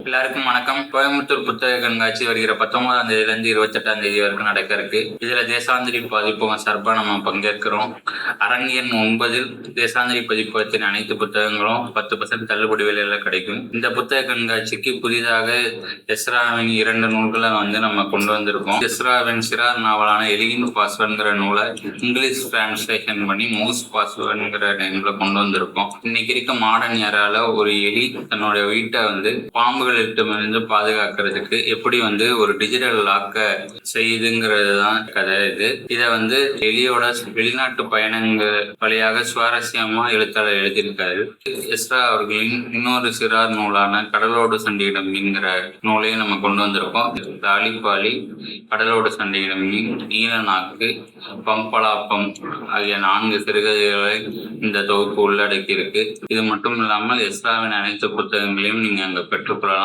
எல்லாருக்கும் வணக்கம். கோயம்புத்தூர் புத்தக கண்காட்சி வருகிற 19ஆம் தேதியிலிருந்து 28ஆம் தேதி வரைக்கும் நடக்க இருக்கு. இதுல தேசாந்திரி பதிப்பகம் சார்பா நம்ம பங்கேற்கிறோம். அரங்கு எண் 9 தேசாந்திரி பதிப்பகத்தின் அனைத்து புத்தகங்களும் 10% தள்ளுபடி விலையில கிடைக்கும். இந்த புத்தக கண்காட்சிக்கு புதிதாக எஸ்ராவின் 2 நூல்களை நம்ம கொண்டு வந்திருக்கோம். எஸ்ராவின் சிறார் நாவலான எலியின் பாஸ்வேர்டுங்கிற நூலை இங்கிலீஷ் டிரான்ஸ்லேஷன் பண்ணி மவுஸ் பாஸ்வேர்டுங்கிற நேம்ல கொண்டு வந்திருக்கோம். இன்னைக்கு இருக்க மாடர்ன் ஏரால ஒரு எலி தன்னோட வீட்டை பாம்புகளிடமிருந்து பாதுகாக்கிறதுக்கு எப்படி ஒரு டிஜிட்டல் லாக்க செய்யுதுங்கிறது தான் கதை. இதை எலியோட வெளிநாட்டு பயணங்கள் வழியாக சுவாரஸ்யமா எழுத்தாளர் எழுதியிருக்காரு. எஸ்ரா அவர்களின் இன்னொரு சிறார் நூலான கடலோடு சண்டையிடும் மீன்கிற நூலையும் நம்ம கொண்டு வந்திருக்கோம். தாலிப்பாலி, கடலோடு சண்டையிடும் மீன், நீல நாக்கு, பம்பலாப்பம் ஆகிய 4 சிறுகதைகளை இந்த தொகுப்பு உள்ளடக்கி இருக்கு. இது மட்டும் இல்லாமல் எஸ்ராவின் அனைத்து புத்தகங்களையும் நீங்க அங்க பெற்றுக்கொள்ளலாம்.